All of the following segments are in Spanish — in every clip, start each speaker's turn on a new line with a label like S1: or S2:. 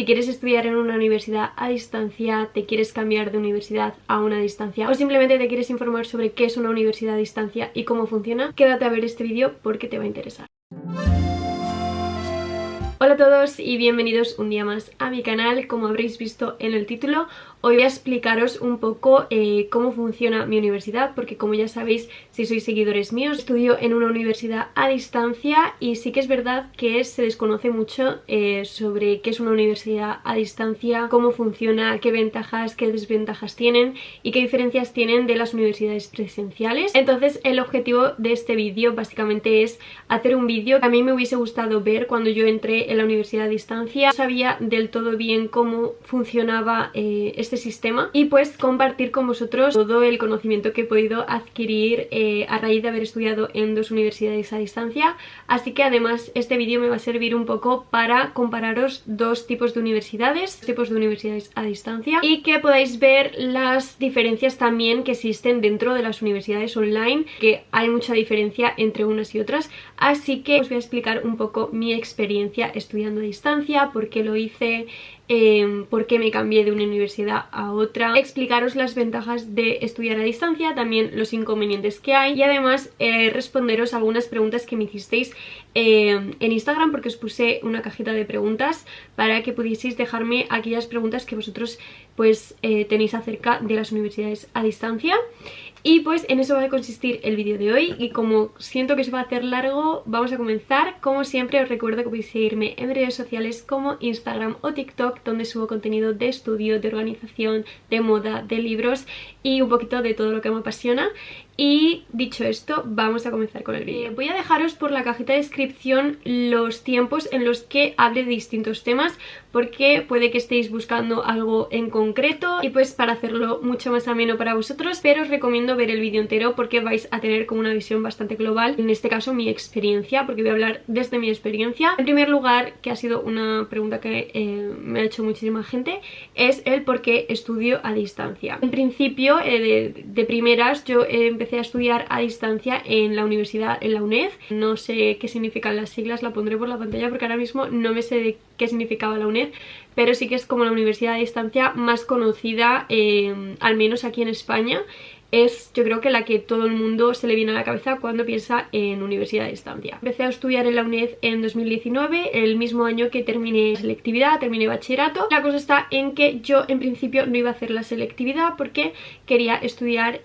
S1: Si quieres estudiar en una universidad a distancia, te quieres cambiar de universidad a una distancia o simplemente te quieres informar sobre qué es una universidad a distancia y cómo funciona, quédate a ver este vídeo porque te va a interesar. Hola a todos y bienvenidos un día más a mi canal. Como habréis visto en el título, hoy voy a explicaros un poco cómo funciona mi universidad, porque como ya sabéis, si sois seguidores míos, estudio en una universidad a distancia y sí que es verdad que se desconoce mucho sobre qué es una universidad a distancia, cómo funciona, qué ventajas, qué desventajas tienen y qué diferencias tienen de las universidades presenciales. Entonces el objetivo de este vídeo básicamente es hacer un vídeo que a mí me hubiese gustado ver cuando yo entré en la universidad a distancia. No sabía del todo bien cómo funcionaba este sistema y pues compartir con vosotros todo el conocimiento que he podido adquirir a raíz de haber estudiado en dos universidades a distancia. Así que además este vídeo me va a servir un poco para compararos dos tipos de universidades a distancia y que podáis ver las diferencias también que existen dentro de las universidades online, que hay mucha diferencia entre unas y otras. Así que os voy a explicar un poco mi experiencia estudiando a distancia, por qué lo hice, por qué me cambié de una universidad a otra, explicaros las ventajas de estudiar a distancia, también los inconvenientes que hay y además responderos algunas preguntas que me hicisteis en Instagram, porque os puse una cajita de preguntas para que pudieseis dejarme aquellas preguntas que vosotros pues tenéis acerca de las universidades a distancia. Y pues en eso va a consistir el vídeo de hoy y como siento que se va a hacer largo, vamos a comenzar. Como siempre os recuerdo que podéis seguirme en redes sociales como Instagram o TikTok, donde subo contenido de estudio, de organización, de moda, de libros y un poquito de todo lo que me apasiona. Y dicho esto, vamos a comenzar con el vídeo. Voy a dejaros por la cajita de descripción los tiempos en los que hable de distintos temas, porque puede que estéis buscando algo en concreto y pues para hacerlo mucho más ameno para vosotros, pero os recomiendo ver el vídeo entero porque vais a tener como una visión bastante global, en este caso mi experiencia, porque voy a hablar desde mi experiencia. En primer lugar, que ha sido una pregunta que me ha hecho muchísima gente, es el por qué estudio a distancia. En principio, de primeras, yo empecé a estudiar a distancia en la universidad, en la UNED. No sé qué significan las siglas, la pondré por la pantalla porque ahora mismo no me sé de qué significaba la UNED, pero sí que es como la universidad a distancia más conocida, al menos aquí en España. Es, yo creo que la que todo el mundo se le viene a la cabeza cuando piensa en universidad a distancia. Empecé a estudiar en la UNED en 2019, el mismo año que terminé selectividad, terminé bachillerato. La cosa está en que yo en principio no iba a hacer la selectividad porque quería estudiar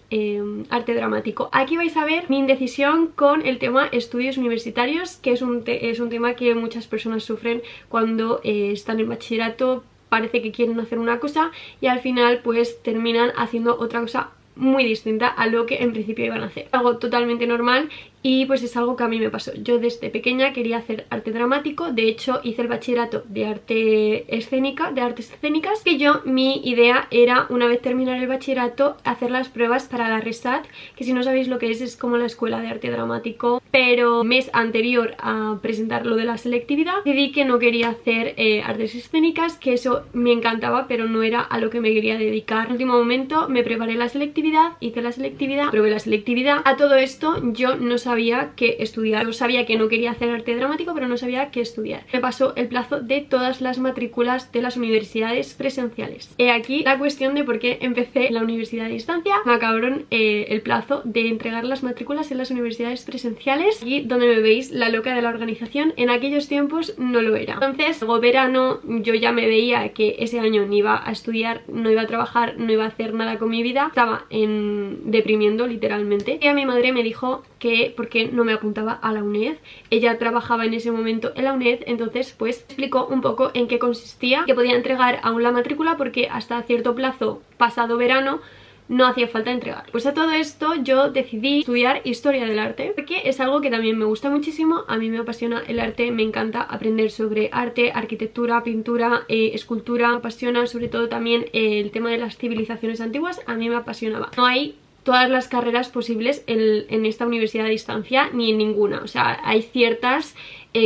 S1: arte dramático. Aquí vais a ver mi indecisión con el tema estudios universitarios, que es un tema que muchas personas sufren cuando están en bachillerato. Parece que quieren hacer una cosa y al final pues terminan haciendo otra cosa muy distinta a lo que en principio iban a hacer. Algo totalmente normal y pues es algo que a mí me pasó. Yo desde pequeña quería hacer arte dramático, de hecho hice el bachillerato de arte escénica, de artes escénicas, que mi idea era una vez terminar el bachillerato hacer las pruebas para la RESAT, que si no sabéis lo que es como la escuela de arte dramático, pero mes anterior a presentar lo de la selectividad decidí que no quería hacer artes escénicas, que eso me encantaba pero no era a lo que me quería dedicar. En el último momento me preparé la selectividad, hice la selectividad, probé la selectividad. A todo esto yo no sabía qué estudiar. Yo sabía que no quería hacer arte dramático, pero no sabía qué estudiar. Me pasó el plazo de todas las matrículas de las universidades presenciales. He aquí la cuestión de por qué empecé en la universidad a distancia. Me acabaron el plazo de entregar las matrículas en las universidades presenciales. Aquí donde me veis, la loca de la organización, en aquellos tiempos no lo era. Entonces, luego verano, yo ya me veía que ese año ni iba a estudiar, no iba a trabajar, no iba a hacer nada con mi vida. Estaba deprimiendo literalmente. Y a mi madre me dijo que por qué no me apuntaba a la UNED. Ella trabajaba en ese momento en la UNED, entonces pues explicó un poco en qué consistía, que podía entregar aún la matrícula porque hasta cierto plazo, pasado verano, no hacía falta entregar. Pues a todo esto yo decidí estudiar historia del arte, porque es algo que también me gusta muchísimo. A mí me apasiona el arte, me encanta aprender sobre arte, arquitectura, pintura, escultura. Me apasiona sobre todo también el tema de las civilizaciones antiguas. A mí me apasionaba. No hay todas las carreras posibles en esta universidad a distancia, ni en ninguna. O sea, hay ciertas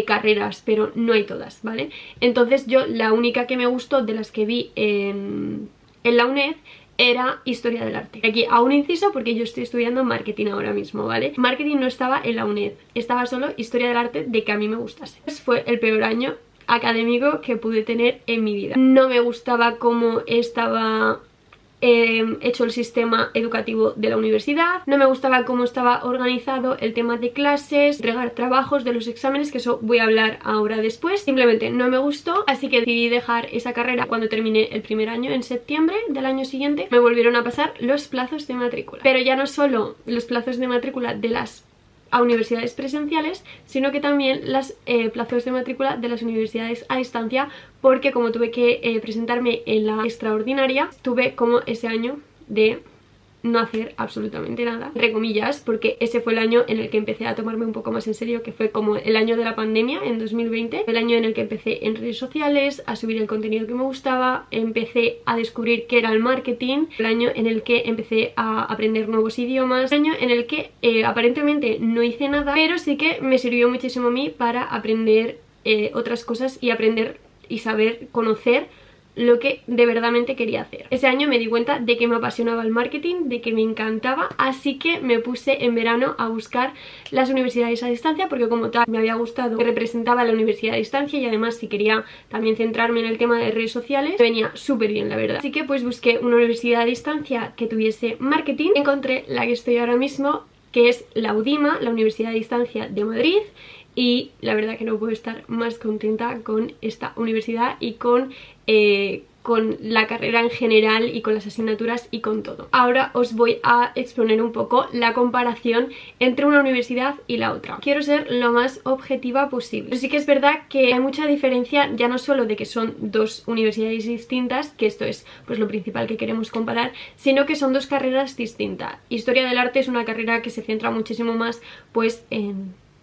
S1: carreras, pero no hay todas, ¿vale? Entonces yo la única que me gustó de las que vi en la UNED era historia del arte. Aquí hago un inciso porque yo estoy estudiando marketing ahora mismo, ¿vale? Marketing no estaba en la UNED, estaba solo historia del arte de que a mí me gustase. Pues fue el peor año académico que pude tener en mi vida. No me gustaba cómo estaba hecho el sistema educativo de la universidad, no me gustaba cómo estaba organizado el tema de clases, entregar trabajos de los exámenes, que eso voy a hablar ahora después. Simplemente no me gustó, así que decidí dejar esa carrera. Cuando terminé el primer año, en septiembre del año siguiente, me volvieron a pasar los plazos de matrícula, pero ya no solo los plazos de matrícula de las universidades presenciales, sino que también los plazos de matrícula de las universidades a distancia, porque como tuve que presentarme en la extraordinaria, tuve como ese año de no hacer absolutamente nada, entre comillas, porque ese fue el año en el que empecé a tomarme un poco más en serio, que fue como el año de la pandemia, en 2020, el año en el que empecé en redes sociales a subir el contenido que me gustaba, empecé a descubrir qué era el marketing, el año en el que empecé a aprender nuevos idiomas, el año en el que aparentemente no hice nada, pero sí que me sirvió muchísimo a mí para aprender otras cosas y aprender y saber conocer lo que de verdadmente quería hacer. Ese año me di cuenta de que me apasionaba el marketing, de que me encantaba, así que me puse en verano a buscar las universidades a distancia, porque como tal me había gustado que representaba la universidad a distancia, y además si quería también centrarme en el tema de redes sociales, me venía súper bien, la verdad. Así que pues busqué una universidad a distancia que tuviese marketing. Encontré la que estoy ahora mismo, que es la UDIMA, la Universidad a Distancia de Madrid, y la verdad que no puedo estar más contenta con esta universidad y con la carrera en general y con las asignaturas y con todo. Ahora os voy a exponer un poco la comparación entre una universidad y la otra. Quiero ser lo más objetiva posible. Pero sí que es verdad que hay mucha diferencia, ya no solo de que son dos universidades distintas, que esto es pues lo principal que queremos comparar, sino que son dos carreras distintas. Historia del arte es una carrera que se centra muchísimo más pues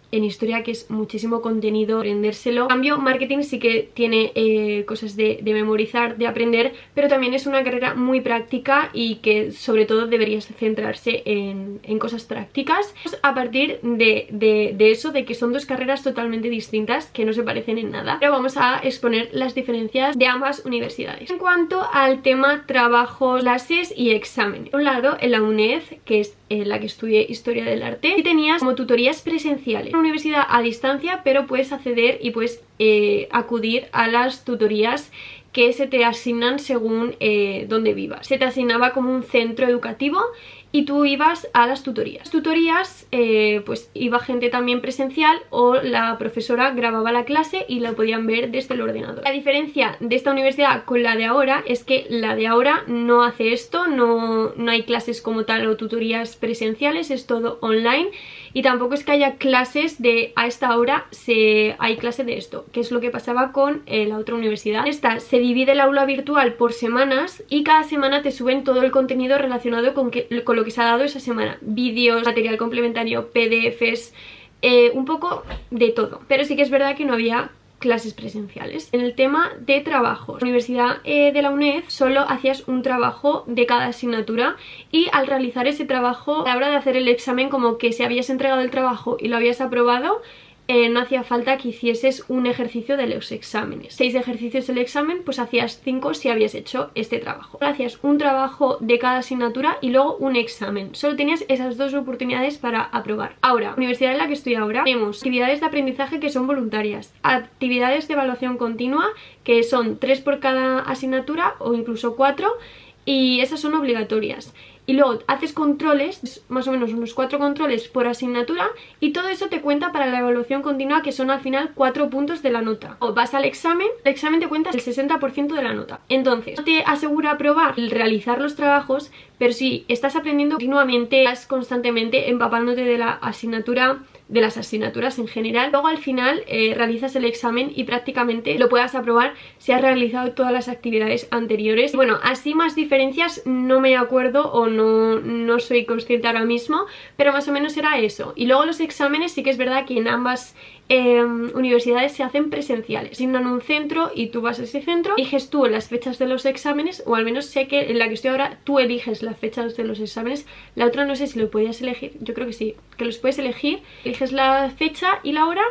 S1: en historia, que es muchísimo contenido, aprendérselo. En cambio, marketing sí que tiene cosas de memorizar, de aprender, pero también es una carrera muy práctica y que sobre todo deberías centrarse en cosas prácticas. A partir de eso, de que son dos carreras totalmente distintas, que no se parecen en nada, pero vamos a exponer las diferencias de ambas universidades. En cuanto al tema trabajo, clases y exámenes, por un lado, en la UNED, que es la que estudié Historia del Arte, y tenías como tutorías presenciales. Una universidad a distancia, pero puedes acceder y puedes acudir a las tutorías que se te asignan según donde vivas. Se te asignaba como un centro educativo y tú ibas a las tutorías. Las tutorías, pues iba gente también presencial, o la profesora grababa la clase y la podían ver desde el ordenador. La diferencia de esta universidad con la de ahora es que la de ahora no hace esto, no hay clases como tal o tutorías presenciales, es todo online. Y tampoco es que haya clases de a esta hora hay clase de esto, que es lo que pasaba con la otra universidad. Esta se divide el aula virtual por semanas y cada semana te suben todo el contenido relacionado con lo que se ha dado esa semana. Vídeos, material complementario, PDFs, un poco de todo. Pero sí que es verdad que no había clases presenciales. En el tema de trabajos, la universidad de la UNED solo hacías un trabajo de cada asignatura, y al realizar ese trabajo, a la hora de hacer el examen, como que si habías entregado el trabajo y lo habías aprobado, no hacía falta que hicieses un ejercicio de los exámenes. 6 ejercicios del examen, pues hacías 5 si habías hecho este trabajo. Hacías un trabajo de cada asignatura y luego un examen. Solo tenías esas dos oportunidades para aprobar. Ahora, la universidad en la que estoy ahora, tenemos actividades de aprendizaje que son voluntarias, actividades de evaluación continua que son 3 por cada asignatura o incluso 4, y esas son obligatorias. Y luego haces controles, más o menos unos 4 controles por asignatura, y todo eso te cuenta para la evaluación continua, que son al final 4 puntos de la nota. O vas al examen, el examen te cuenta el 60% de la nota. Entonces, no te asegura aprobar el realizar los trabajos, pero si estás aprendiendo continuamente, estás constantemente empapándote de la asignatura, de las asignaturas en general. Luego al final realizas el examen y prácticamente lo puedas aprobar si has realizado todas las actividades anteriores. Y bueno, así más diferencias no me acuerdo o no soy consciente ahora mismo, pero más o menos era eso. Y luego los exámenes sí que es verdad que en ambas universidades se hacen presenciales. Asignan un centro y tú vas a ese centro, eliges tú las fechas de los exámenes, o al menos sé que en la que estoy ahora tú eliges las fechas de los exámenes. La otra no sé si lo podías elegir, yo creo que sí, que los puedes elegir, eliges la fecha y la hora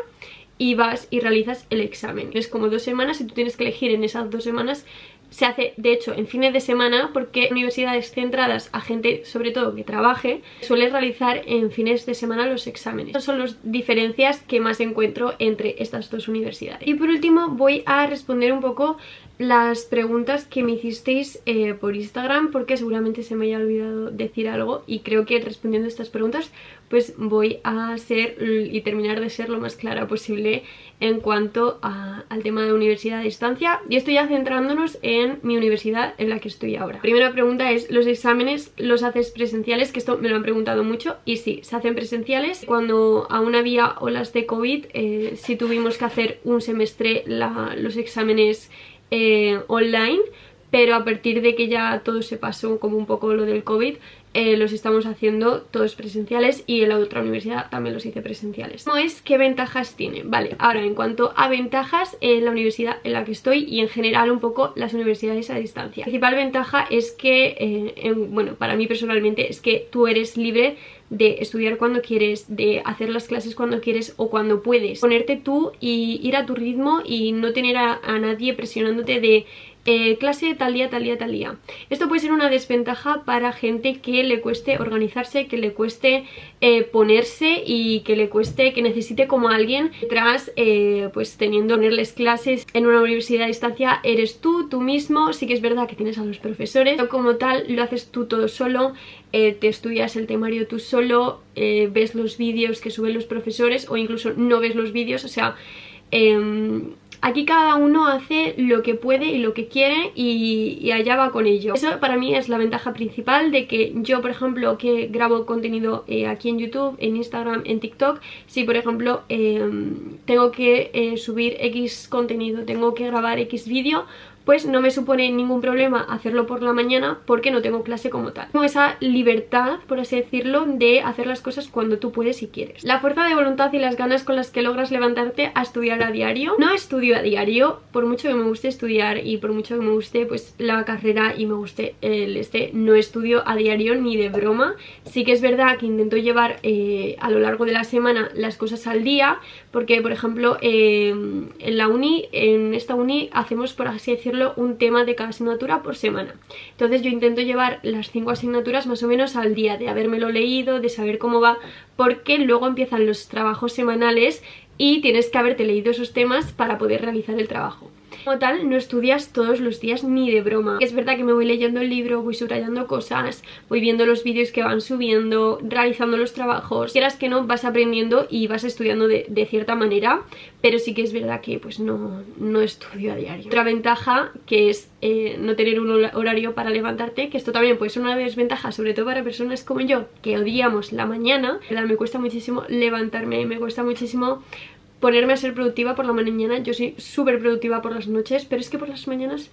S1: y vas y realizas el examen. Es como 2 semanas y tú tienes que elegir en esas 2 semanas. Se hace, de hecho, en fines de semana porque universidades centradas a gente, sobre todo, que trabaje, suelen realizar en fines de semana los exámenes. Esas son las diferencias que más encuentro entre estas dos universidades. Y por último voy a responder un poco las preguntas que me hicisteis por Instagram, porque seguramente se me haya olvidado decir algo y creo que respondiendo estas preguntas pues voy a ser y terminar de ser lo más clara posible en cuanto al tema de universidad a distancia. Y estoy ya centrándonos en mi universidad en la que estoy ahora. Primera pregunta es, ¿los exámenes los haces presenciales? Que esto me lo han preguntado mucho y sí, se hacen presenciales. Cuando aún había olas de COVID, sí tuvimos que hacer un semestre los exámenes online, pero a partir de que ya todo se pasó como un poco lo del COVID, los estamos haciendo todos presenciales y en la otra universidad también los hice presenciales. ¿Cómo es? ¿Qué ventajas tiene? Vale, ahora en cuanto a ventajas en la universidad en la que estoy y en general un poco las universidades a distancia. La principal ventaja es que, bueno, para mí personalmente es que tú eres libre de estudiar cuando quieres, de hacer las clases cuando quieres o cuando puedes, ponerte tú y ir a tu ritmo y no tener a nadie presionándote de clase tal día, tal día, tal día. Esto puede ser una desventaja para gente que le cueste organizarse, que le cueste ponerse y que le cueste, que necesite como alguien detrás, pues ponerles clases en una universidad a distancia. Eres tú mismo, sí que es verdad que tienes a los profesores, pero como tal lo haces tú todo solo, te estudias el temario tú solo, ves los vídeos que suben los profesores o incluso no ves los vídeos, o sea, aquí cada uno hace lo que puede y lo que quiere y allá va con ello. Eso para mí es la ventaja principal de que yo, por ejemplo, que grabo contenido aquí en YouTube, en Instagram, en TikTok, si por ejemplo tengo que subir X contenido, tengo que grabar X vídeo, pues no me supone ningún problema hacerlo por la mañana porque no tengo clase como tal. Tengo esa libertad, por así decirlo, de hacer las cosas cuando tú puedes y quieres. La fuerza de voluntad y las ganas con las que logras levantarte a estudiar a diario. No estudio a diario, por mucho que me guste estudiar y por mucho que me guste pues la carrera y me guste no estudio a diario ni de broma. Sí que es verdad que intento llevar a lo largo de la semana las cosas al día, porque por ejemplo en esta uni hacemos, por así decirlo, un tema de cada asignatura por semana. Entonces yo intento llevar las 5 asignaturas más o menos al día, de habérmelo leído, de saber cómo va, porque luego empiezan los trabajos semanales y tienes que haberte leído esos temas para poder realizar el trabajo. Como tal, no estudias todos los días ni de broma. Es verdad que me voy leyendo el libro, voy subrayando cosas, voy viendo los vídeos que van subiendo, realizando los trabajos. Quieras que no, vas aprendiendo y vas estudiando de cierta manera, pero sí que es verdad que pues no estudio a diario. Otra ventaja que es no tener un horario para levantarte, que esto también puede ser una desventaja, sobre todo para personas como yo, que odiamos la mañana. Me cuesta muchísimo levantarme, me cuesta muchísimo ponerme a ser productiva por la mañana. Yo soy súper productiva por las noches, pero es que por las mañanas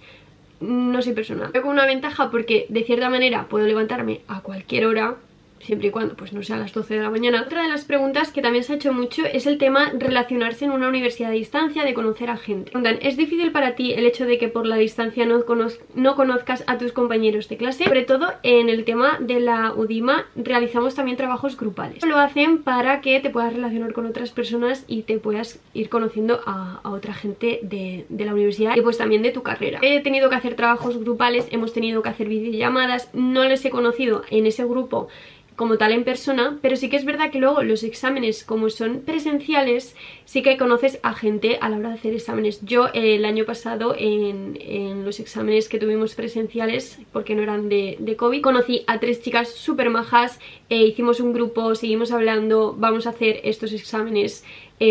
S1: no soy persona. Tengo una ventaja porque de cierta manera puedo levantarme a cualquier hora, siempre y cuando pues no sea a las 12 de la mañana. Otra de las preguntas que también se ha hecho mucho es el tema relacionarse en una universidad a distancia, de conocer a gente. ¿Es difícil para ti el hecho de que por la distancia no conozcas a tus compañeros de clase? Sobre todo en el tema de la UDIMA realizamos también trabajos grupales. Lo hacen para que te puedas relacionar con otras personas y te puedas ir conociendo a otra gente de la universidad y pues también de tu carrera. He tenido que hacer trabajos grupales, hemos tenido que hacer videollamadas, no les he conocido en ese grupo como tal en persona, pero sí que es verdad que luego los exámenes, como son presenciales, sí que conoces a gente a la hora de hacer exámenes. Yo el año pasado en los exámenes que tuvimos presenciales, porque no eran de COVID, conocí a 3 chicas súper majas, hicimos un grupo, seguimos hablando, vamos a hacer estos exámenes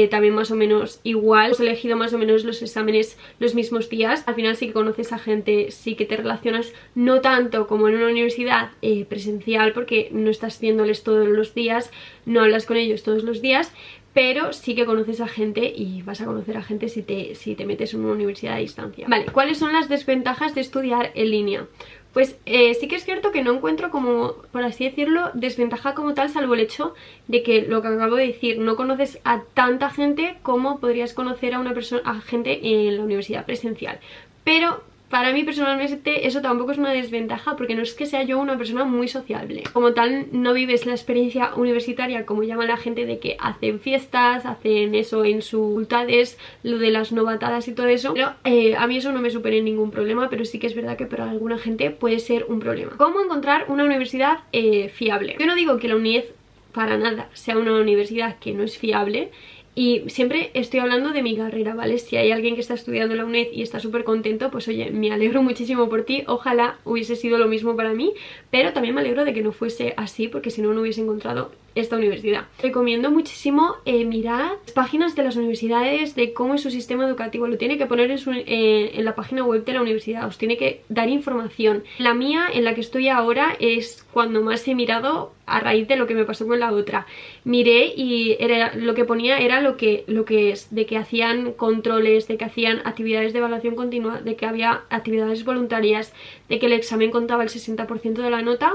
S1: también más o menos igual. Hemos elegido más o menos los exámenes los mismos días. Al final sí que conoces a gente, sí que te relacionas, no tanto como en una universidad presencial, porque no estás viéndoles todos los días, no hablas con ellos todos los días, pero sí que conoces a gente y vas a conocer a gente si te metes en una universidad a distancia. Vale, ¿cuáles son las desventajas de estudiar en línea? Pues sí que es cierto que no encuentro como, por así decirlo, desventaja como tal, salvo el hecho de que, lo que acabo de decir, no conoces a tanta gente como podrías conocer a gente en la universidad presencial. Pero para mí personalmente eso tampoco es una desventaja, porque no es que sea yo una persona muy sociable. Como tal, no vives la experiencia universitaria como llama la gente, de que hacen fiestas, hacen eso en sus facultades, lo de las novatadas y todo eso. Pero a mí eso no me supone ningún problema, pero sí que es verdad que para alguna gente puede ser un problema. ¿Cómo encontrar una universidad fiable? Yo no digo que la UNIED para nada sea una universidad que no es fiable. Y siempre estoy hablando de mi carrera, ¿vale? Si hay alguien que está estudiando la UNED y está súper contento, pues oye, me alegro muchísimo por ti. Ojalá hubiese sido lo mismo para mí, pero también me alegro de que no fuese así, porque si no, no hubiese encontrado esta universidad. Recomiendo muchísimo mirar páginas de las universidades, de cómo es su sistema educativo. Lo tiene que poner en la página web de la universidad, os tiene que dar información. La mía, en la que estoy ahora, es cuando más he mirado a raíz de lo que me pasó con la otra. Miré y lo que ponía era lo que es, de que hacían controles, de que hacían actividades de evaluación continua, de que había actividades voluntarias, de que el examen contaba el 60% de la nota.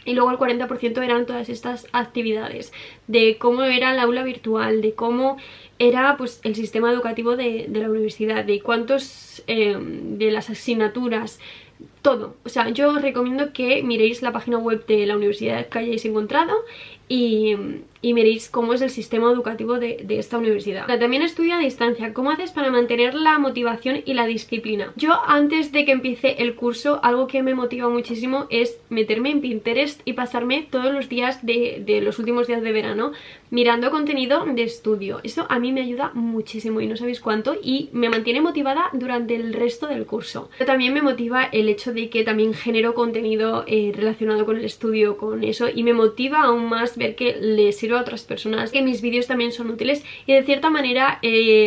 S1: Y luego el 40% eran todas estas actividades, de cómo era el aula virtual, de cómo era pues el sistema educativo de la universidad, de cuántos de las asignaturas, todo. O sea, yo os recomiendo que miréis la página web de la universidad que hayáis encontrado y miréis cómo es el sistema educativo de esta universidad. También estudio a distancia. ¿Cómo haces para mantener la motivación y la disciplina? Yo, antes de que empiece el curso, algo que me motiva muchísimo es meterme en Pinterest y pasarme todos los días de los últimos días de verano mirando contenido de estudio. Eso a mí me ayuda muchísimo y no sabéis cuánto, y me mantiene motivada durante el resto del curso. Pero también me motiva el hecho de que también genero contenido relacionado con el estudio, con eso, y me motiva aún más ver que le sirve a otras personas, que mis vídeos también son útiles, y de cierta manera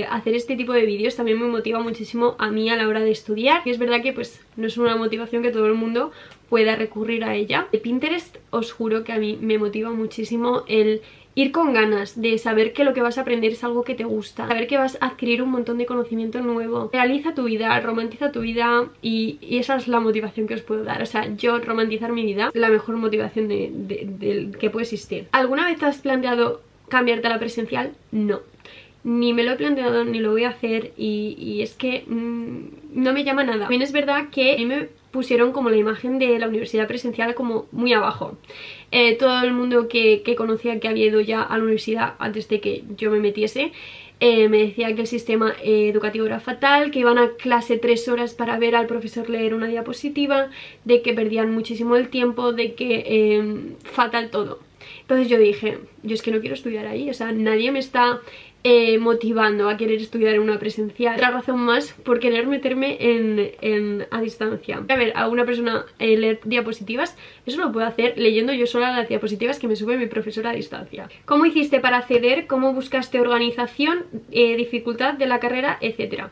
S1: hacer este tipo de vídeos también me motiva muchísimo a mí a la hora de estudiar. Y es verdad que pues no es una motivación que todo el mundo pueda recurrir a ella. De Pinterest os juro que a mí me motiva muchísimo el ir con ganas de saber que lo que vas a aprender es algo que te gusta, saber que vas a adquirir un montón de conocimiento nuevo. Realiza tu vida, romantiza tu vida, y esa es la motivación que os puedo dar. O sea, yo romantizar mi vida es la mejor motivación que puede existir. ¿Alguna vez te has planteado cambiarte a la presencial? No. Ni me lo he planteado, ni lo voy a hacer, y es que no me llama nada. También es verdad que a mí me pusieron como la imagen de la universidad presencial como muy abajo. Todo el mundo que conocía, que había ido ya a la universidad antes de que yo me metiese, me decía que el sistema educativo era fatal, que iban a clase 3 horas para ver al profesor leer una diapositiva, de que perdían muchísimo el tiempo, de que fatal todo. Entonces yo dije, yo es que no quiero estudiar ahí, o sea, nadie me está motivando a querer estudiar en una presencial. Otra razón más por querer meterme a distancia. A ver, a una persona leer diapositivas, eso lo puedo hacer leyendo yo sola las diapositivas que me sube mi profesora a distancia. ¿Cómo hiciste para acceder? ¿Cómo buscaste organización, dificultad de la carrera, etcétera?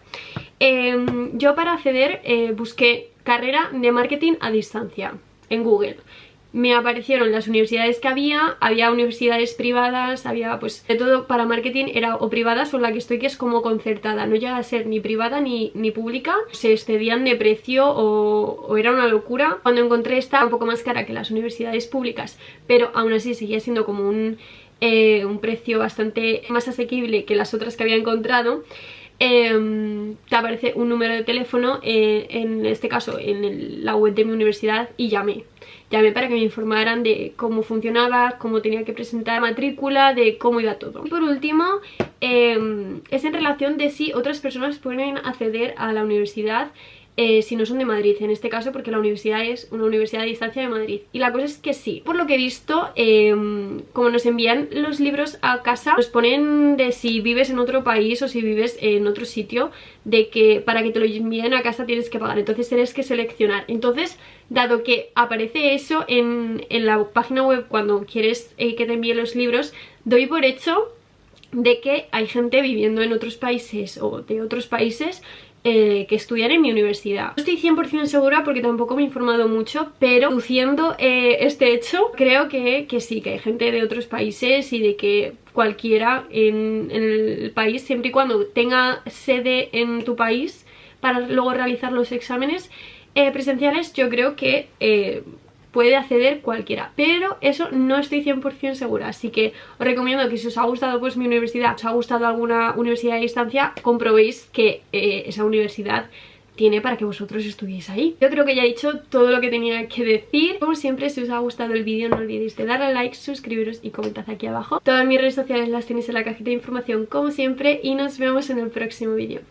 S1: Yo para acceder busqué carrera de marketing a distancia en Google. Me aparecieron las universidades que había universidades privadas, había pues de todo para marketing, era o privadas o la que estoy, que es como concertada, no llega a ser ni privada ni pública, se excedían de precio o era una locura. Cuando encontré esta, un poco más cara que las universidades públicas, pero aún así seguía siendo como un precio bastante más asequible que las otras que había encontrado. Te aparece un número de teléfono, en este caso en la web de mi universidad, y llamé para que me informaran de cómo funcionaba, cómo tenía que presentar matrícula, de cómo iba todo. Y por último, es en relación de si otras personas pueden acceder a la universidad si no son de Madrid, en este caso, porque la universidad es una universidad a distancia de Madrid. Y la cosa es que sí, por lo que he visto, como nos envían los libros a casa, nos ponen de si vives en otro país o si vives en otro sitio, de que para que te lo envíen a casa tienes que pagar, entonces tienes que seleccionar. Entonces, dado que aparece eso en la página web cuando quieres que te envíen los libros, doy por hecho de que hay gente viviendo en otros países o de otros países que estudian en mi universidad. No estoy 100% segura porque tampoco me he informado mucho, pero deduciendo este hecho, creo que sí, que hay gente de otros países y de que cualquiera en el país, siempre y cuando tenga sede en tu país para luego realizar los exámenes presenciales, yo creo que puede acceder cualquiera, pero eso no estoy 100% segura, así que os recomiendo que si os ha gustado pues mi universidad, os ha gustado alguna universidad a distancia, comprobéis que esa universidad tiene para que vosotros estudiéis ahí. Yo creo que ya he dicho todo lo que tenía que decir. Como siempre, si os ha gustado el vídeo no olvidéis de darle a like, suscribiros y comentad aquí abajo. Todas mis redes sociales las tenéis en la cajita de información como siempre y nos vemos en el próximo vídeo.